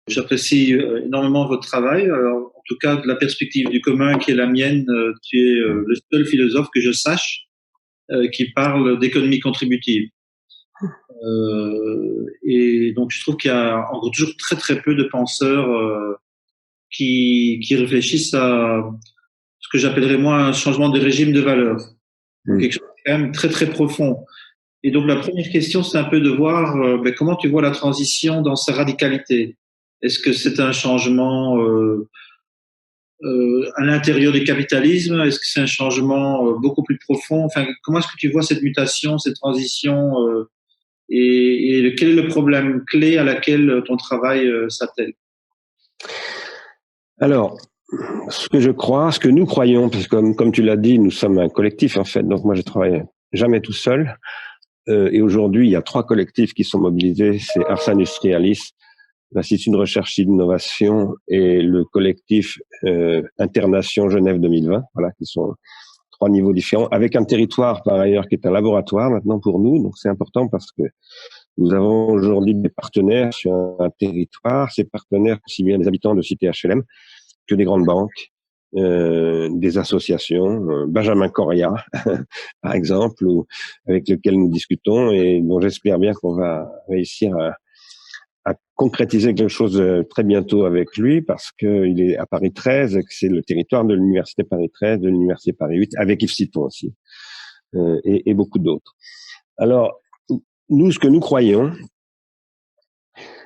J'apprécie énormément votre travail. En tout cas, de la perspective du commun qui est la mienne, tu es le seul philosophe que je sache qui parle d'économie contributive. Et donc, je trouve qu'il y a encore toujours très très peu de penseurs qui réfléchissent à ce que j'appellerais moi un changement de régime de valeurs. Donc, quelque chose de quand même très très profond. Et donc, la première question, c'est un peu de voir comment tu vois la transition dans sa radicalité. Est-ce que c'est un changement à l'intérieur du capitalisme? Est-ce que c'est un changement beaucoup plus profond? Enfin, comment est-ce que tu vois cette mutation, cette transition et quel est le problème clé à laquelle ton travail s'attelle? Alors, ce que je crois, ce que nous croyons, parce que comme tu l'as dit, nous sommes un collectif en fait, donc moi je travaille jamais tout seul. Et aujourd'hui, il y a 3 collectifs qui sont mobilisés, c'est Ars Industrialis, l'Institut de recherche et d'innovation et le collectif Internation Genève 2020, voilà, qui sont 3 niveaux différents, avec un territoire par ailleurs qui est un laboratoire maintenant pour nous, donc c'est important parce que nous avons aujourd'hui des partenaires sur un territoire, ces partenaires aussi bien des habitants de cité HLM que des grandes banques, des associations, Benjamin Coria, par exemple, avec lequel nous discutons et dont j'espère bien qu'on va réussir à concrétiser quelque chose très bientôt avec lui parce qu'il est à Paris 13 et que c'est le territoire de l'Université Paris 13, de l'Université Paris 8, avec Yves Citon aussi, et beaucoup d'autres. Alors, nous, ce que nous croyons,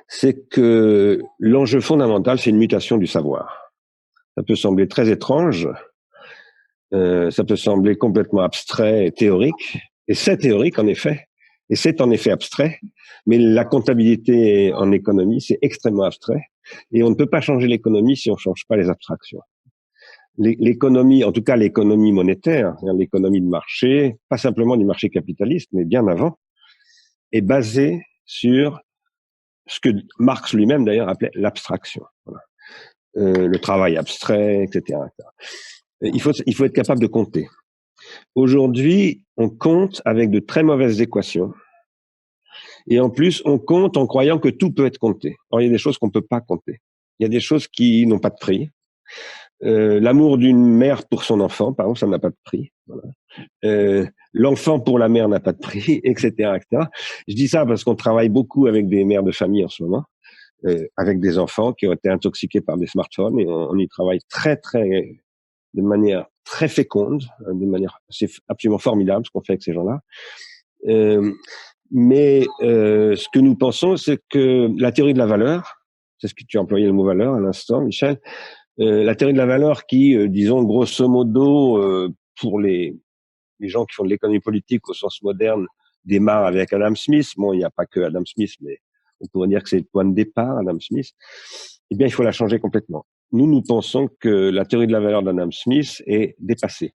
c'est que l'enjeu fondamental, c'est une mutation du savoir. Ça peut sembler très étrange, ça peut sembler complètement abstrait et théorique, et c'est théorique en effet, et c'est en effet abstrait, mais la comptabilité en économie, c'est extrêmement abstrait, et on ne peut pas changer l'économie si on ne change pas les abstractions. L'économie, en tout cas l'économie monétaire, l'économie de marché, pas simplement du marché capitaliste, mais bien avant, est basée sur ce que Marx lui-même d'ailleurs appelait l'abstraction. Voilà. Le travail abstrait, etc. Il faut être capable de compter. Aujourd'hui, on compte avec de très mauvaises équations. Et en plus, on compte en croyant que tout peut être compté. Or, il y a des choses qu'on ne peut pas compter. Il y a des choses qui n'ont pas de prix. L'amour d'une mère pour son enfant, par exemple, ça n'a pas de prix. Voilà. L'enfant pour la mère n'a pas de prix, etc., etc. Je dis ça parce qu'on travaille beaucoup avec des mères de famille en ce moment, avec des enfants qui ont été intoxiqués par des smartphones, et on y travaille de manière très féconde, c'est absolument formidable ce qu'on fait avec ces gens-là. Mais ce que nous pensons, c'est que la théorie de la valeur, c'est ce que tu as employé le mot valeur à l'instant, Michel, la théorie de la valeur qui, disons grosso modo, pour les gens qui font de l'économie politique au sens moderne, démarre avec Adam Smith. Bon, il n'y a pas que Adam Smith, mais on pourrait dire que c'est le point de départ, Adam Smith. Eh bien, il faut la changer complètement. Nous pensons que la théorie de la valeur d'Adam Smith est dépassée.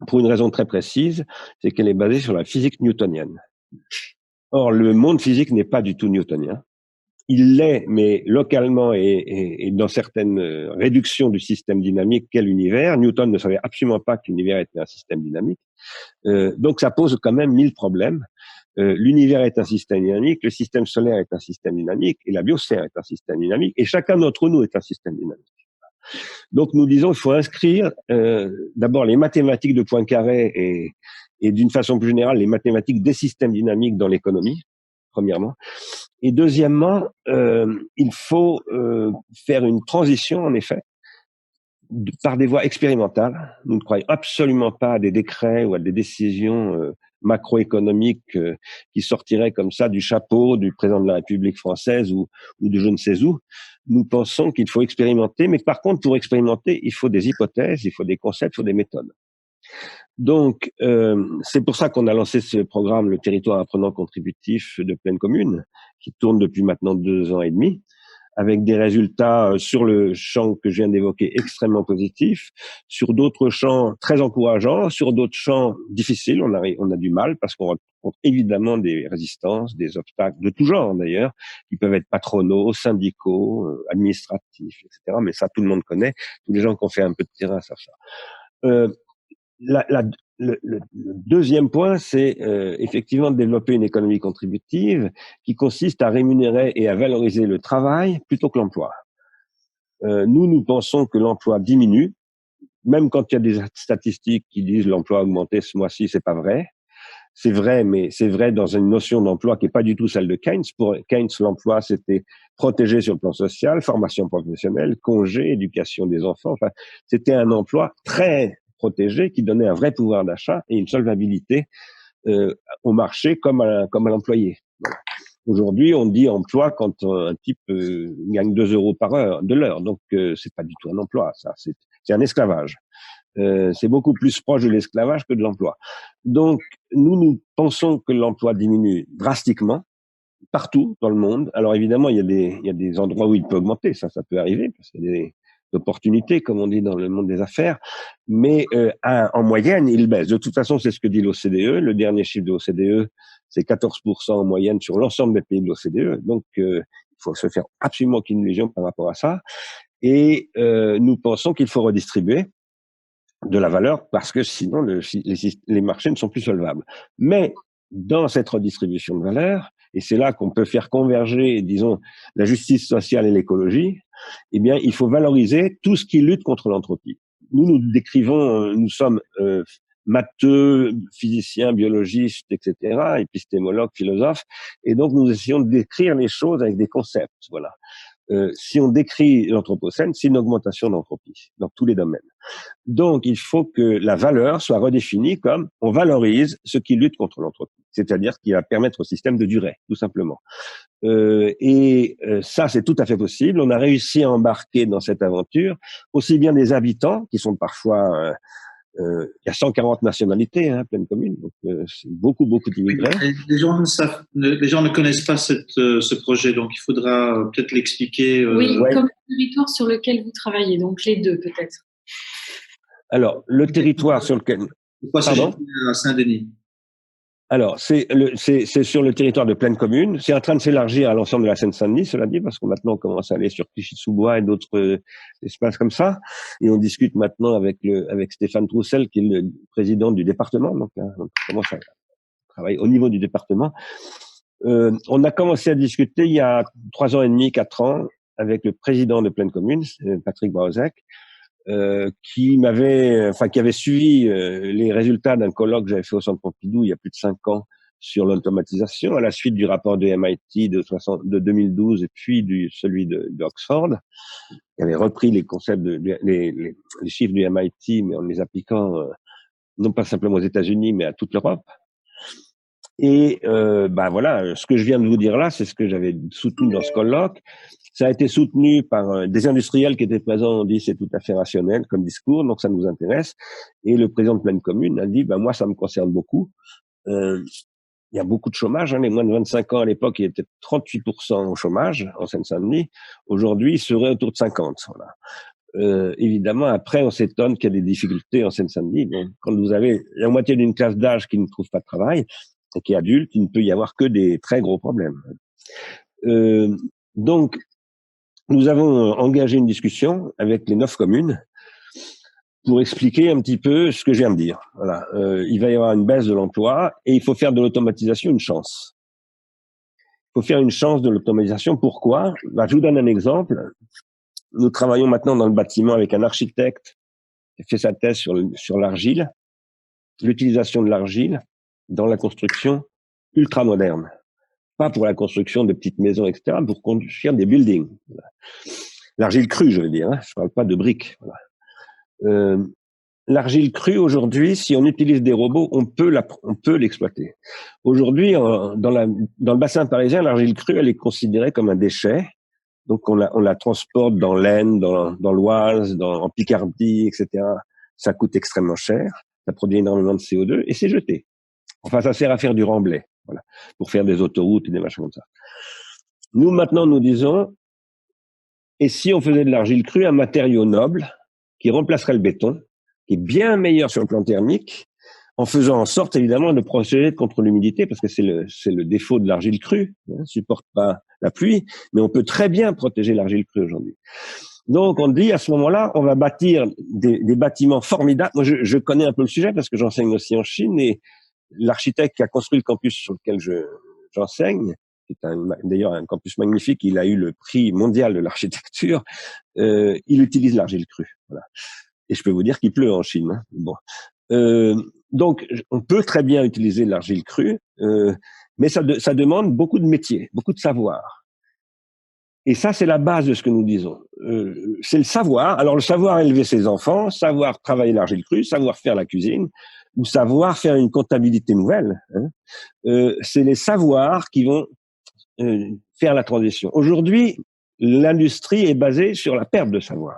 Pour une raison très précise, c'est qu'elle est basée sur la physique newtonienne. Or, le monde physique n'est pas du tout newtonien. Il l'est, mais localement et dans certaines réductions du système dynamique qu'est l'univers. Newton ne savait absolument pas que l'univers était un système dynamique. Donc, ça pose quand même 1000 problèmes. L'univers est un système dynamique, le système solaire est un système dynamique, et la biosphère est un système dynamique, et chacun d'entre nous est un système dynamique. Donc nous disons qu'il faut inscrire d'abord les mathématiques de Poincaré et d'une façon plus générale les mathématiques des systèmes dynamiques dans l'économie, premièrement. Et deuxièmement, il faut faire une transition, en effet, par des voies expérimentales. Nous ne croyons absolument pas à des décrets ou à des décisions macroéconomiques qui sortiraient comme ça du chapeau du président de la République française ou de je ne sais où. Nous pensons qu'il faut expérimenter, mais par contre, pour expérimenter, il faut des hypothèses, il faut des concepts, il faut des méthodes. Donc, c'est pour ça qu'on a lancé ce programme, le territoire apprenant contributif de pleine commune, qui tourne depuis maintenant 2 ans et demi, avec des résultats sur le champ que je viens d'évoquer extrêmement positifs, sur d'autres champs très encourageants, sur d'autres champs difficiles, on a du mal parce qu'on rencontre évidemment des résistances, des obstacles de tout genre d'ailleurs, qui peuvent être patronaux, syndicaux, administratifs, etc. Mais ça, tout le monde connaît. Tous les gens qui ont fait un peu de terrain savent ça. Le deuxième point, c'est effectivement de développer une économie contributive qui consiste à rémunérer et à valoriser le travail plutôt que l'emploi. Nous pensons que l'emploi diminue, même quand il y a des statistiques qui disent l'emploi a augmenté ce mois-ci, c'est pas vrai. C'est vrai, mais c'est vrai dans une notion d'emploi qui est pas du tout celle de Keynes. Pour Keynes, l'emploi, c'était protégé sur le plan social, formation professionnelle, congé, éducation des enfants. Enfin, c'était un emploi très protégé qui donnait un vrai pouvoir d'achat et une solvabilité au marché comme à l'employé. Voilà. Aujourd'hui, on dit emploi quand un type gagne 2 euros par heure de l'heure. Donc, c'est pas du tout un emploi, ça. C'est un esclavage. C'est beaucoup plus proche de l'esclavage que de l'emploi. Donc, nous pensons que l'emploi diminue drastiquement partout dans le monde. Alors évidemment, il y a des endroits où il peut augmenter, ça peut arriver parce qu'il y a des opportunités, comme on dit dans le monde des affaires. Mais en moyenne, il baisse. De toute façon, c'est ce que dit l'OCDE. Le dernier chiffre de l'OCDE, c'est 14% en moyenne sur l'ensemble des pays de l'OCDE. Donc, il faut se faire absolument aucune illusion par rapport à ça. Et nous pensons qu'il faut redistribuer de la valeur parce que sinon les marchés ne sont plus solvables. Mais dans cette redistribution de valeur, et c'est là qu'on peut faire converger, disons, la justice sociale et l'écologie, eh bien, il faut valoriser tout ce qui lutte contre l'entropie. Nous décrivons, nous sommes matheux, physiciens, biologistes, etc., épistémologues, philosophes, et donc nous essayons de décrire les choses avec des concepts. Voilà. Si on décrit l'anthropocène, c'est une augmentation d'entropie dans tous les domaines. Donc, il faut que la valeur soit redéfinie comme on valorise ce qui lutte contre l'entropie, c'est-à-dire ce qui va permettre au système de durer, tout simplement. Ça, c'est tout à fait possible. On a réussi à embarquer dans cette aventure aussi bien des habitants, qui sont parfois... il y a 140 nationalités, Plaine Commune, donc c'est beaucoup d'immigrés. Les gens ne connaissent pas ce projet, donc il faudra peut-être l'expliquer. Oui, comme le territoire sur lequel vous travaillez, donc les deux peut-être. Alors, le territoire sur lequel... Pourquoi s'agit-il à Saint-Denis? Alors, c'est sur le territoire de Plaine Commune. C'est en train de s'élargir à l'ensemble de la Seine-Saint-Denis, cela dit, parce qu'on maintenant on commence à aller sur Clichy-sous-Bois et d'autres espaces comme ça. Et on discute maintenant avec Stéphane Troussel, qui est le président du département. Donc, on commence à travailler au niveau du département. On a commencé à discuter il y a 3 ans et demi, 4 ans, avec le président de Plaine Commune, Patrick Bauzek, qui avait suivi les résultats d'un colloque que j'avais fait au Centre Pompidou il y a plus de 5 ans sur l'automatisation, à la suite du rapport de MIT de 2012 et puis celui d'Oxford. Il avait repris les concepts les chiffres du MIT, mais en les appliquant non pas simplement aux États-Unis, mais à toute l'Europe. Et voilà, ce que je viens de vous dire là, c'est ce que j'avais soutenu dans ce colloque. Ça a été soutenu par des industriels qui étaient présents. On dit c'est tout à fait rationnel comme discours, donc ça nous intéresse. Et le président de Plaine Commune a dit moi ça me concerne beaucoup. Il y a beaucoup de chômage. Les moins de 25 ans à l'époque, il était 38% au chômage en Seine-Saint-Denis. Aujourd'hui, il serait autour de 50. Voilà. Évidemment, après, on s'étonne qu'il y a des difficultés en Seine-Saint-Denis. Donc, quand vous avez la moitié d'une classe d'âge qui ne trouve pas de travail et qui est adulte, il ne peut y avoir que des très gros problèmes. Donc, nous avons engagé une discussion avec les 9 communes pour expliquer un petit peu ce que je viens de dire. Voilà, il va y avoir une baisse de l'emploi et il faut faire de l'automatisation une chance. Il faut faire une chance de l'automatisation. Pourquoi ? Je vous donne un exemple. Nous travaillons maintenant dans le bâtiment avec un architecte qui a fait sa thèse sur l'argile, l'utilisation de l'argile dans la construction ultra-moderne. Pas pour la construction de petites maisons, etc., pour construire des buildings. Voilà. L'argile crue, je veux dire. Je parle pas de briques. Voilà. L'argile crue, aujourd'hui, si on utilise des robots, on peut l'exploiter. Aujourd'hui, dans le bassin parisien, l'argile crue, elle est considérée comme un déchet. Donc, on la transporte dans l'Aisne, dans l'Oise, en Picardie, etc. Ça coûte extrêmement cher. Ça produit énormément de CO2 et c'est jeté. Enfin, ça sert à faire du remblai. Voilà, pour faire des autoroutes et des machins comme ça. Nous, maintenant, nous disons, et si on faisait de l'argile crue, un matériau noble qui remplacerait le béton, qui est bien meilleur sur le plan thermique, en faisant en sorte, évidemment, de protéger contre l'humidité, parce que c'est le défaut de l'argile crue, supporte pas la pluie, mais on peut très bien protéger l'argile crue aujourd'hui. Donc, on dit à ce moment-là, on va bâtir des bâtiments formidables. Moi, je connais un peu le sujet parce que j'enseigne aussi en Chine et l'architecte qui a construit le campus sur lequel j'enseigne, c'est d'ailleurs un campus magnifique, il a eu le prix mondial de l'architecture, il utilise l'argile crue. Voilà. Et je peux vous dire qu'il pleut en Chine. Hein. Bon. Donc, on peut très bien utiliser l'argile crue, mais ça demande beaucoup de métiers, beaucoup de savoir. Et ça, c'est la base de ce que nous disons. C'est le savoir. Alors, le savoir élever ses enfants, savoir travailler l'argile crue, savoir faire la cuisine, ou savoir faire une comptabilité nouvelle. Hein. C'est les savoirs qui vont faire la transition. Aujourd'hui, l'industrie est basée sur la perte de savoir.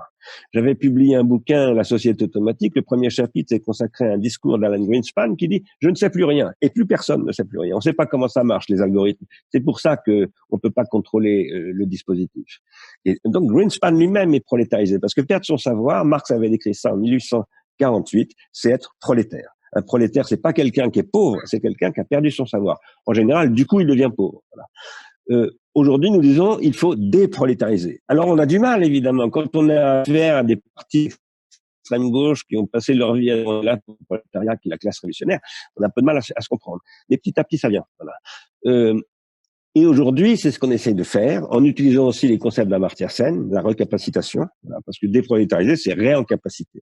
J'avais publié un bouquin, La société automatique. Le premier chapitre est consacré à un discours d'Alan Greenspan qui dit « Je ne sais plus rien ». Et plus personne ne sait plus rien. On ne sait pas comment ça marche, les algorithmes. C'est pour ça qu'on ne peut pas contrôler le dispositif. Et donc Greenspan lui-même est prolétarisé. Parce que perdre son savoir, Marx avait décrit ça en 1848, c'est être prolétaire. Un prolétaire, c'est pas quelqu'un qui est pauvre, c'est quelqu'un qui a perdu son savoir. En général, du coup, il devient pauvre. Voilà. Aujourd'hui, nous disons, il faut déprolétariser. Alors, on a du mal, évidemment, quand on a affaire à des partis extrême gauche qui ont passé leur vie à là pour le prolétariat, qui est la classe révolutionnaire, on a un peu de mal à se comprendre. Mais petit à petit, ça vient. Voilà. Et aujourd'hui, c'est ce qu'on essaye de faire, en utilisant aussi les concepts d'Amartya Sen, la recapacitation, voilà, parce que déprolétariser, c'est réencapacité.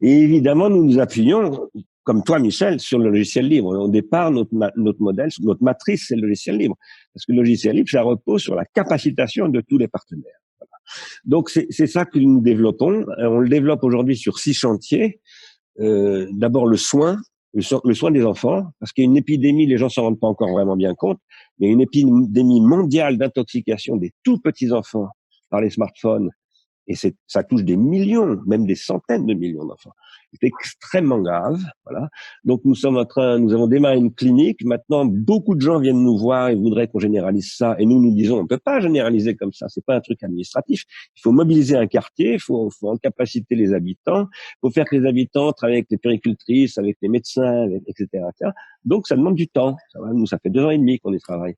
Et évidemment, nous nous appuyons, comme toi, Michel, sur le logiciel libre. Au départ, notre modèle, notre matrice, c'est le logiciel libre. Parce que le logiciel libre, ça repose sur la capacitation de tous les partenaires. Voilà. Donc, c'est ça que nous développons. On le développe aujourd'hui sur 6 chantiers. D'abord, le soin des enfants, parce qu'il y a une épidémie, les gens s'en rendent pas encore vraiment bien compte, il y a une épidémie mondiale d'intoxication des tout petits enfants par les smartphones, et ça touche des millions, même des centaines de millions d'enfants. C'est extrêmement grave, voilà. Donc nous avons démarré une clinique. Maintenant, beaucoup de gens viennent nous voir et voudraient qu'on généralise ça. Et nous disons, on peut pas généraliser comme ça. C'est pas un truc administratif. Il faut mobiliser un quartier. Il faut en capaciter les habitants. Il faut faire que les habitants travaillent avec les péricultrices, avec les médecins, etc., etc. Donc ça demande du temps. Ça fait 2 ans et demi qu'on y travaille.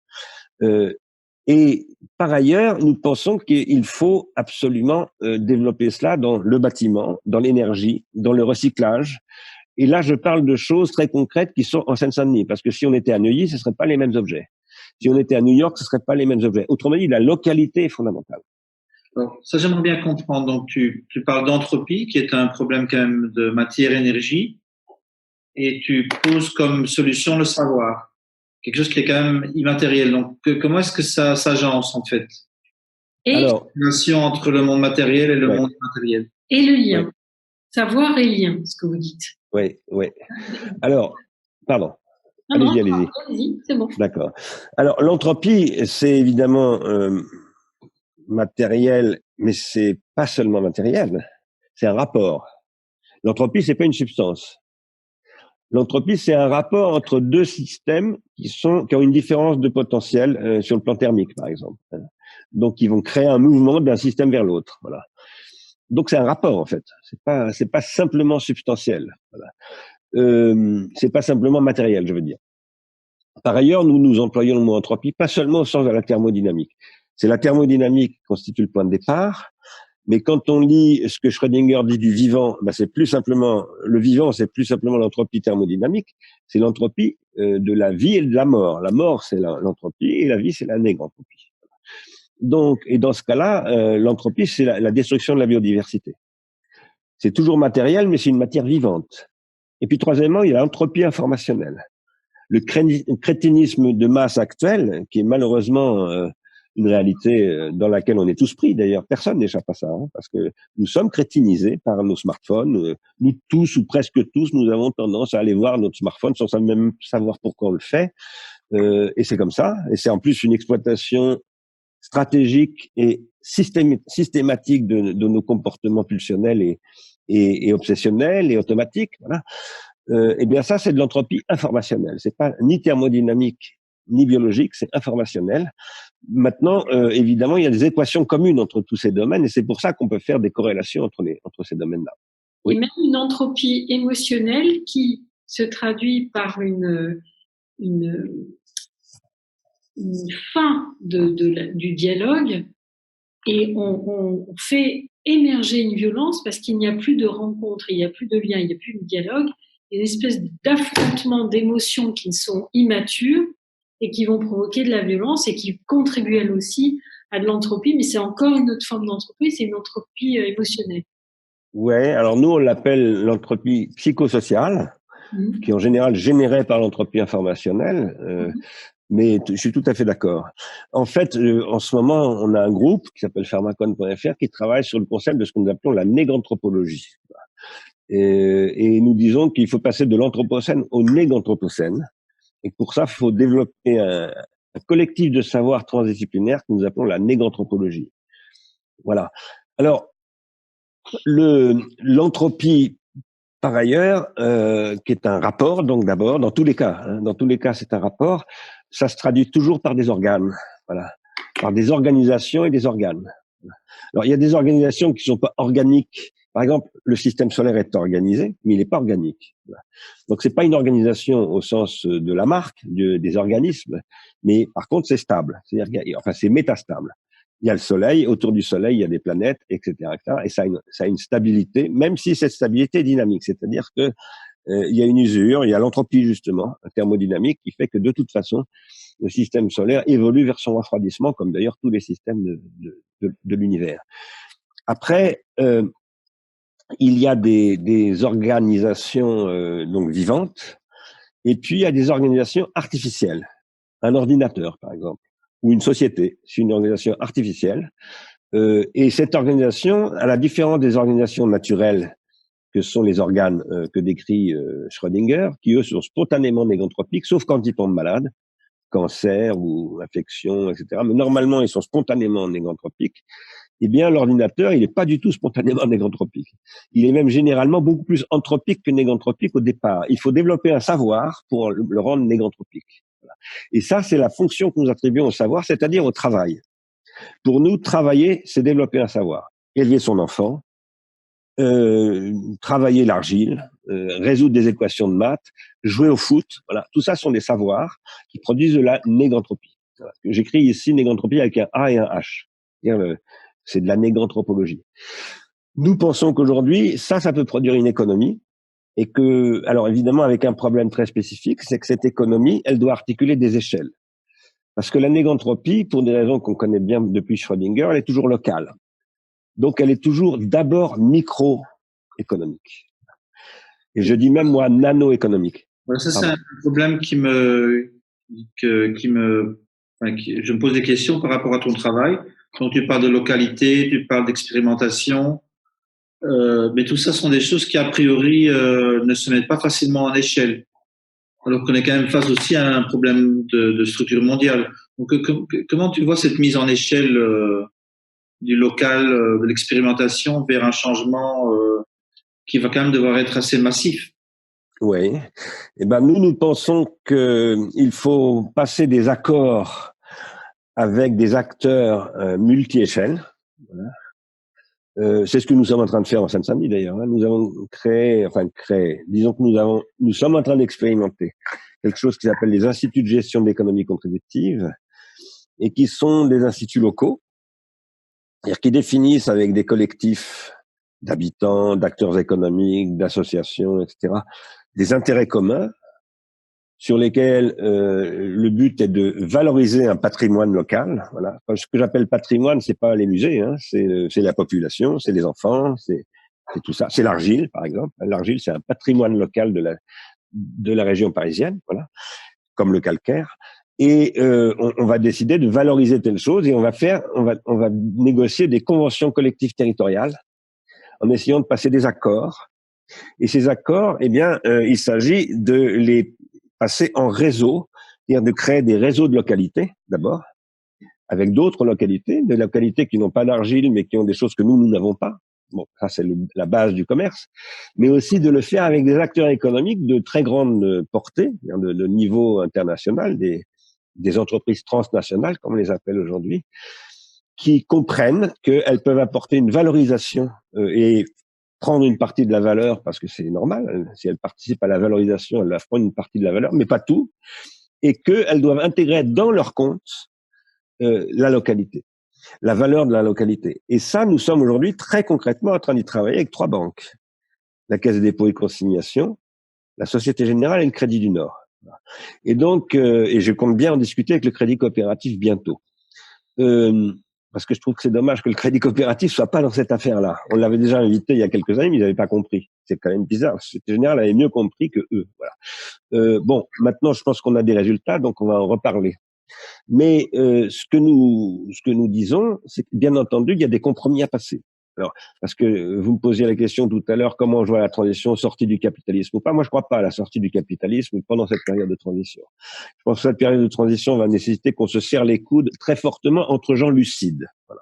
Et par ailleurs, nous pensons qu'il faut absolument développer cela dans le bâtiment, dans l'énergie, dans le recyclage. Et là, je parle de choses très concrètes qui sont en Seine-Saint-Denis, parce que si on était à Neuilly, ce ne seraient pas les mêmes objets. Si on était à New York, ce ne seraient pas les mêmes objets. Autrement dit, la localité est fondamentale. Alors, ça, j'aimerais bien comprendre. Donc, tu parles d'entropie, qui est un problème quand même de matière-énergie, et tu poses comme solution le savoir. Quelque chose qui est quand même immatériel. Donc, comment est-ce que ça s'agence, en fait? Et la relation entre le monde matériel et le monde immatériel. Et le lien. Oui. Savoir et lien, ce que vous dites. Oui. Alors, pardon. Allez-y. C'est bon. D'accord. Alors, l'entropie, c'est évidemment matériel, mais c'est pas seulement matériel. C'est un rapport. L'entropie, c'est pas une substance. L'entropie, c'est un rapport entre 2 systèmes qui ont une différence de potentiel sur le plan thermique, par exemple. Donc, ils vont créer un mouvement d'un système vers l'autre. Voilà. Donc, c'est un rapport, en fait. C'est pas simplement substantiel. Voilà. C'est pas simplement matériel, je veux dire. Par ailleurs, nous employons le mot entropie pas seulement au sens de la thermodynamique. C'est la thermodynamique qui constitue le point de départ. Mais quand on lit ce que Schrödinger dit du vivant, c'est plus simplement le vivant, c'est plus simplement l'entropie thermodynamique, c'est l'entropie de la vie et de la mort. La mort, c'est l'entropie et la vie, c'est la négantropie. Donc, et dans ce cas-là, l'entropie, c'est la destruction de la biodiversité. C'est toujours matériel, mais c'est une matière vivante. Et puis, troisièmement, il y a l'entropie informationnelle. Le crétinisme de masse actuel, qui est malheureusement une réalité dans laquelle on est tous pris, d'ailleurs, personne n'échappe à ça, parce que nous sommes crétinisés par nos smartphones. Nous tous, ou presque tous, nous avons tendance à aller voir notre smartphone sans même savoir pourquoi on le fait. Et c'est comme ça. Et c'est en plus une exploitation stratégique et systématique de nos comportements pulsionnels et obsessionnels et automatiques. Voilà. Eh bien, ça, c'est de l'entropie informationnelle. C'est pas ni thermodynamique ni biologique, c'est informationnel. Maintenant, évidemment, il y a des équations communes entre tous ces domaines, et c'est pour ça qu'on peut faire des corrélations entre ces domaines-là. Oui. Et même une entropie émotionnelle qui se traduit par une fin du dialogue, et on fait émerger une violence parce qu'il n'y a plus de rencontre, il n'y a plus de lien, il n'y a plus de dialogue, une espèce d'affrontement d'émotions qui sont immatures et qui vont provoquer de la violence et qui contribuent elles aussi à de l'entropie, mais c'est encore une autre forme d'entropie, c'est une entropie émotionnelle. Ouais, alors nous on l'appelle l'entropie psychosociale, qui est en général générée par l'entropie informationnelle, mais je suis tout à fait d'accord. En fait, en ce moment, on a un groupe qui s'appelle Pharmacon.fr qui travaille sur le concept de ce que nous appelons la néganthropologie. Et nous disons qu'il faut passer de l'anthropocène au néganthropocène, et pour ça, il faut développer un collectif de savoir transdisciplinaire que nous appelons la néganthropologie. Voilà. Alors, l'entropie, par ailleurs, qui est un rapport, donc d'abord, dans tous les cas, c'est un rapport, ça se traduit toujours par des organes, voilà, par des organisations et des organes. Alors, il y a des organisations qui sont pas organiques. Par exemple, le système solaire est organisé, mais il n'est pas organique. Voilà. Donc, c'est pas une organisation au sens de la marque, des organismes, mais par contre, c'est stable. C'est-à-dire, enfin, c'est métastable. Il y a le Soleil, autour du Soleil, il y a des planètes, etc., etc. Et ça a une stabilité, même si cette stabilité est dynamique. C'est-à-dire que il y a une usure, il y a l'entropie justement, thermodynamique, qui fait que de toute façon, le système solaire évolue vers son refroidissement, comme d'ailleurs tous les systèmes de l'univers. Après, il y a des organisations donc vivantes, et puis il y a des organisations artificielles. Un ordinateur, par exemple, ou une société, c'est une organisation artificielle. Et cette organisation, à la différence des organisations naturelles que sont les organes que décrit Schrödinger, qui eux sont spontanément négantropiques, sauf quand ils tombent malades, cancer ou infection, etc. Mais normalement, ils sont spontanément négantropiques. Eh bien, l'ordinateur, il n'est pas du tout spontanément négantropique. Il est même généralement beaucoup plus anthropique que négantropique au départ. Il faut développer un savoir pour le rendre négantropique. Voilà. Et ça, c'est la fonction que nous attribuons au savoir, c'est-à-dire au travail. Pour nous, travailler, c'est développer un savoir. Élever son enfant, travailler l'argile, résoudre des équations de maths, jouer au foot. Voilà, tout ça sont des savoirs qui produisent de la négantropie. Voilà. J'écris ici négantropie avec un A et un H. C'est de la néganthropologie. Nous pensons qu'aujourd'hui, ça peut produire une économie et que, alors évidemment, avec un problème très spécifique, c'est que cette économie, elle doit articuler des échelles. Parce que la négantropie, pour des raisons qu'on connaît bien depuis Schrödinger, elle est toujours locale. Donc, elle est toujours d'abord micro-économique. Et je dis même, moi, nano-économique. Voilà, ça, c'est un problème je me pose des questions par rapport à ton travail. Donc, tu parles de localité, tu parles d'expérimentation, mais tout ça sont des choses qui, a priori, ne se mettent pas facilement en échelle. Alors qu'on est quand même face aussi à un problème de structure mondiale. Donc, comment tu vois cette mise en échelle du local, de l'expérimentation vers un changement qui va quand même devoir être assez massif? Oui. Eh ben, nous pensons qu'il faut passer des accords avec des acteurs multi-échelles. Voilà. C'est ce que nous sommes en train de faire en Seine-Saint-Denis d'ailleurs. Nous avons disons que nous sommes en train d'expérimenter quelque chose qui s'appelle les instituts de gestion de l'économie contributive et qui sont des instituts locaux, c'est-à-dire qui définissent avec des collectifs d'habitants, d'acteurs économiques, d'associations, etc., des intérêts communs sur lesquels le but est de valoriser un patrimoine local. Voilà. Ce que j'appelle patrimoine, c'est pas les musées, hein, c'est la population, c'est les enfants, c'est tout ça. C'est l'argile, par exemple. L'argile, c'est un patrimoine local de la région parisienne, voilà, comme le calcaire. Et on va décider de valoriser telle chose et on va négocier des conventions collectives territoriales en essayant de passer des accords. Et ces accords, eh bien, il s'agit de les passer en réseau, c'est-à-dire de créer des réseaux de localités, d'abord, avec d'autres localités, des localités qui n'ont pas d'argile, mais qui ont des choses que nous n'avons pas. Bon, ça, c'est la base du commerce. Mais aussi de le faire avec des acteurs économiques de très grande portée, de niveau international, des entreprises transnationales, comme on les appelle aujourd'hui, qui comprennent qu'elles peuvent apporter une valorisation et prendre une partie de la valeur, parce que c'est normal, si elles participent à la valorisation, elles doivent prendre une partie de la valeur, mais pas tout, et qu'elles doivent intégrer dans leur compte la localité. la valeur de la localité. Et ça, nous sommes aujourd'hui très concrètement en train d'y travailler avec 3 banques. La Caisse des dépôts et consignations, la Société Générale et le Crédit du Nord. Et donc, et je compte bien en discuter avec le Crédit Coopératif bientôt. Parce que je trouve que c'est dommage que le Crédit Coopératif soit pas dans cette affaire-là. On l'avait déjà invité il y a quelques années, mais ils n'avaient pas compris. C'est quand même bizarre. La Société Générale avait mieux compris que eux. Voilà. Bon, maintenant, je pense qu'on a des résultats, donc on va en reparler. Mais ce que nous disons, c'est que bien entendu, il y a des compromis à passer. Alors, parce que vous me posiez la question tout à l'heure, comment je vois la transition sortie du capitalisme ou pas. Moi, je crois pas à la sortie du capitalisme pendant cette période de transition. Je pense que cette période de transition va nécessiter qu'on se serre les coudes très fortement entre gens lucides. Voilà.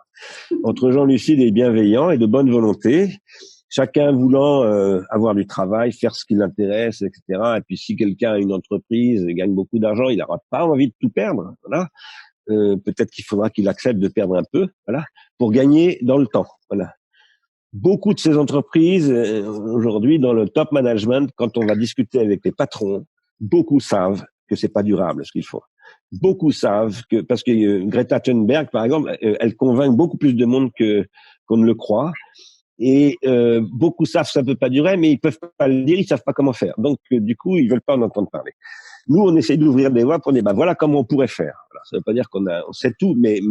Entre gens lucides et bienveillants et de bonne volonté. Chacun voulant avoir du travail, faire ce qui l'intéresse, etc. Et puis si quelqu'un a une entreprise et gagne beaucoup d'argent, il n'aura pas envie de tout perdre. Voilà. Peut-être qu'il faudra qu'il accepte de perdre un peu, voilà, pour gagner dans le temps. Voilà. Beaucoup de ces entreprises aujourd'hui dans le top management, quand on va discuter avec les patrons, beaucoup savent que c'est pas durable ce qu'ils font. Beaucoup savent que parce que Greta Thunberg, par exemple, elle convainc beaucoup plus de monde qu'on ne le croit. Et beaucoup savent que ça peut pas durer, mais ils peuvent pas le dire, ils savent pas comment faire. Donc du coup, ils veulent pas en entendre parler. Nous, on essaie d'ouvrir des voies pour dire, voilà comment on pourrait faire. Alors, ça veut pas dire on sait tout, mais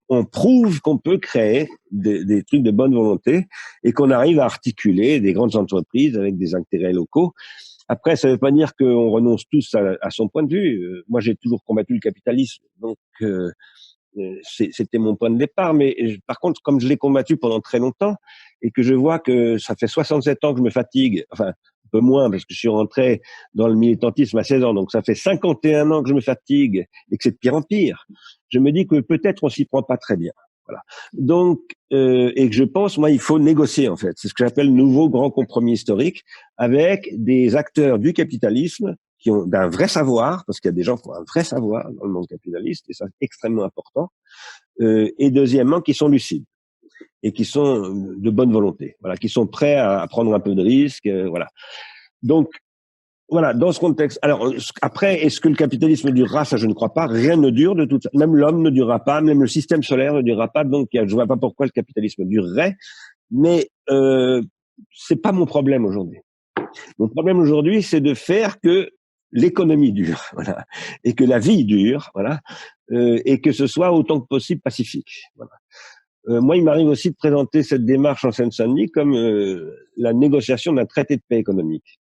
on prouve qu'on peut créer des trucs de bonne volonté et qu'on arrive à articuler des grandes entreprises avec des intérêts locaux. Après, ça veut pas dire qu'on renonce tous à son point de vue. Moi, j'ai toujours combattu le capitalisme, donc c'était mon point de départ. Mais par contre, comme je l'ai combattu pendant très longtemps et que je vois que ça fait 67 ans que je me fatigue, enfin un peu moins parce que je suis rentré dans le militantisme à 16 ans, donc ça fait 51 ans que je me fatigue et que c'est de pire en pire, je me dis que peut-être on s'y prend pas très bien. Voilà. Donc, et que je pense, moi, il faut négocier en fait. C'est ce que j'appelle le nouveau grand compromis historique avec des acteurs du capitalisme qui ont d'un vrai savoir, parce qu'il y a des gens qui ont un vrai savoir dans le monde capitaliste, et ça c'est extrêmement important, et deuxièmement, qui sont lucides et qui sont de bonne volonté, voilà, qui sont prêts à prendre un peu de risque, voilà. Donc, voilà, dans ce contexte. Alors, après, est-ce que le capitalisme durera? Ça, je ne crois pas. Rien ne dure de toute façon. Même l'homme ne durera pas, même le système solaire ne durera pas. Donc, je ne vois pas pourquoi le capitalisme durerait. Mais c'est pas mon problème aujourd'hui. Mon problème aujourd'hui, c'est de faire que l'économie dure, voilà, et que la vie dure, voilà, et que ce soit autant que possible pacifique. Voilà. Moi, il m'arrive aussi de présenter cette démarche en Seine-Saint-Denis comme la négociation d'un traité de paix économique.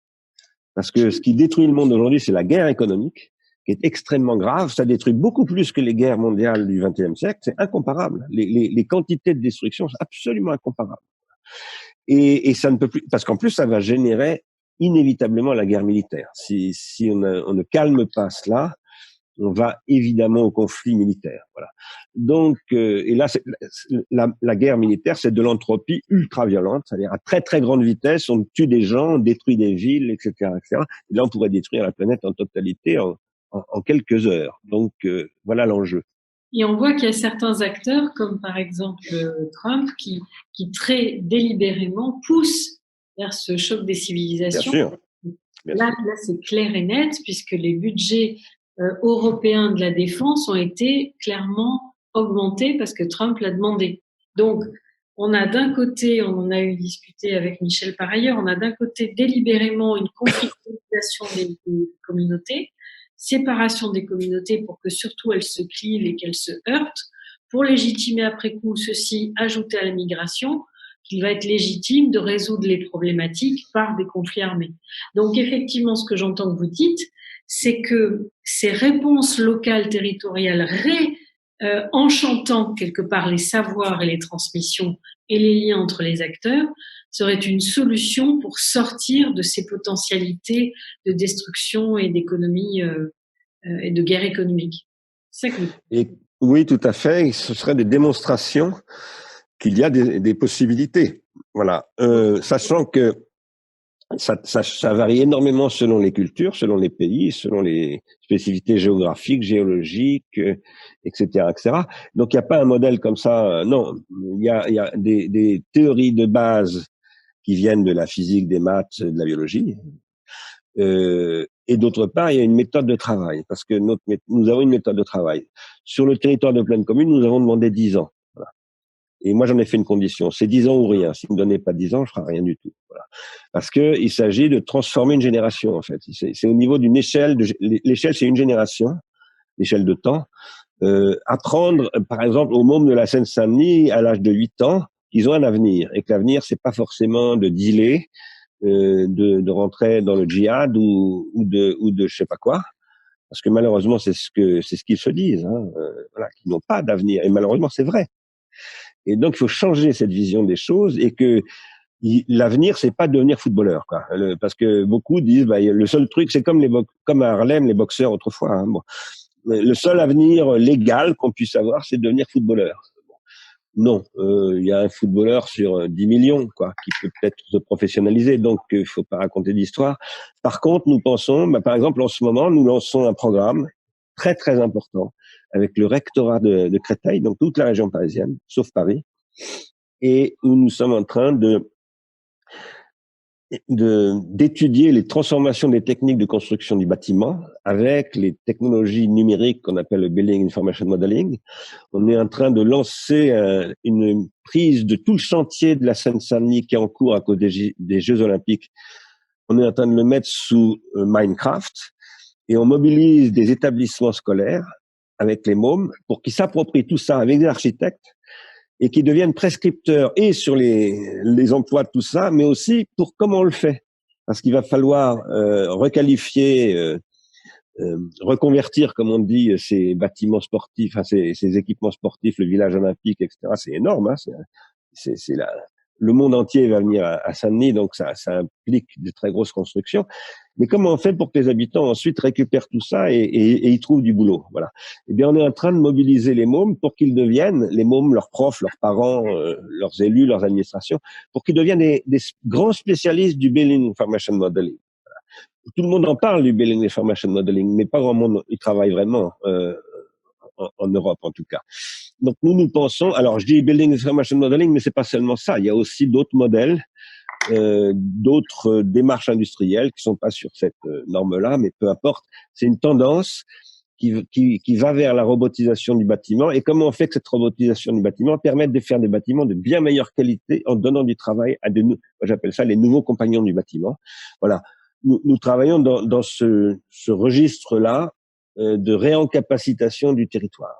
Parce que ce qui détruit le monde aujourd'hui, c'est la guerre économique, qui est extrêmement grave. Ça détruit beaucoup plus que les guerres mondiales du XXe siècle. C'est incomparable. Les quantités de destruction sont absolument incomparables. Et ça ne peut plus, parce qu'en plus, ça va générer inévitablement la guerre militaire. Si on ne calme pas cela, on va évidemment au conflit militaire. Voilà. Donc, et là, la guerre militaire, c'est de l'entropie ultra violente, c'est-à-dire à très très grande vitesse, on tue des gens, on détruit des villes, etc., etc. Et là, on pourrait détruire la planète en totalité en quelques heures. Donc, voilà l'enjeu. Et on voit qu'il y a certains acteurs, comme par exemple Trump, qui très délibérément poussent vers ce choc des civilisations. Bien sûr. Là, c'est clair et net, puisque les budgets européens de la défense ont été clairement augmentés parce que Trump l'a demandé. Donc, on a d'un côté, on en a eu discuté avec Michel par ailleurs, on a d'un côté délibérément une conflictualisation des communautés, séparation des communautés pour que surtout elles se clivent et qu'elles se heurtent, pour légitimer après coup ceci, ajouter à la migration, qu'il va être légitime de résoudre les problématiques par des conflits armés. Donc effectivement, ce que j'entends que vous dites, c'est que ces réponses locales, territoriales, enchantant quelque part les savoirs et les transmissions et les liens entre les acteurs, serait une solution pour sortir de ces potentialités de destruction et d'économie et de guerre économique. C'est ça que... Et oui, tout à fait. Ce seraient des démonstrations qu'il y a des possibilités. Voilà. Sachant que ça varie énormément selon les cultures, selon les pays, selon les spécificités géographiques, géologiques, etc., etc. Donc, il n'y a pas un modèle comme ça. Non, il y a des théories de base qui viennent de la physique, des maths, de la biologie. Et d'autre part, il y a une méthode de travail, parce que nous avons une méthode de travail. Sur le territoire de Plaine Commune, nous avons demandé 10 ans. Et moi, j'en ai fait une condition. C'est 10 ans ou rien. Si vous me donnez pas 10 ans, je ferai rien du tout. Voilà. Parce que il s'agit de transformer une génération, en fait. C'est au niveau d'une échelle. L'échelle, c'est une génération, l'échelle de temps. Apprendre, par exemple, aux mômes de la Seine-Saint-Denis, à l'âge de 8 ans, qu'ils ont un avenir. Et que l'avenir, c'est pas forcément de dealer, de rentrer dans le djihad ou de je sais pas quoi. Parce que malheureusement, c'est ce qu'ils se disent, hein, voilà, qu'ils n'ont pas d'avenir. Et malheureusement, c'est vrai. Et donc, il faut changer cette vision des choses et que l'avenir, c'est pas devenir footballeur, quoi. Parce que beaucoup disent, bah, le seul truc, c'est comme à Harlem, les boxeurs autrefois. Hein, bon. Le seul avenir légal qu'on puisse avoir, c'est de devenir footballeur. Non, il y a un footballeur sur 10 millions, quoi, qui peut peut-être se professionnaliser. Donc, il faut pas raconter d'histoire. Par contre, nous pensons, bah, par exemple, en ce moment, nous lançons un programme très très important avec le rectorat de Créteil, donc toute la région parisienne, sauf Paris, et où nous sommes en train d'étudier les transformations des techniques de construction du bâtiment avec les technologies numériques qu'on appelle le Building Information Modeling. On est en train de lancer une prise de tout le chantier de la Seine-Saint-Denis qui est en cours à cause des Jeux Olympiques. On est en train de le mettre sous Minecraft et on mobilise des établissements scolaires avec les mômes pour qu'ils s'approprient tout ça avec des architectes et qui deviennent prescripteurs et sur les emplois de tout ça, mais aussi pour comment on le fait. Parce qu'il va falloir requalifier, reconvertir, comme on dit, ces bâtiments sportifs, enfin, ces équipements sportifs, le village olympique, etc. C'est énorme, hein, c'est le monde entier va venir à Saint-Denis, donc ça implique de très grosses constructions. Mais comment on fait pour que les habitants ensuite récupèrent tout ça et y trouvent du boulot? Voilà. Eh bien, on est en train de mobiliser les mômes pour qu'ils deviennent, les mômes, leurs profs, leurs parents, leurs élus, leurs administrations, pour qu'ils deviennent des grands spécialistes du Building Information Modeling. Voilà. Tout le monde en parle du Building Information Modeling, mais pas grand monde y travaille vraiment, en Europe en tout cas. Donc nous pensons, alors je dis Building Information Modeling, mais c'est pas seulement ça, il y a aussi d'autres modèles, d'autres démarches industrielles qui sont pas sur cette norme-là, mais peu importe, c'est une tendance qui va vers la robotisation du bâtiment. Et comment on fait que cette robotisation du bâtiment permette de faire des bâtiments de bien meilleure qualité en donnant du travail à j'appelle ça les nouveaux compagnons du bâtiment. Voilà, nous travaillons dans ce registre-là de réencapacitation du territoire.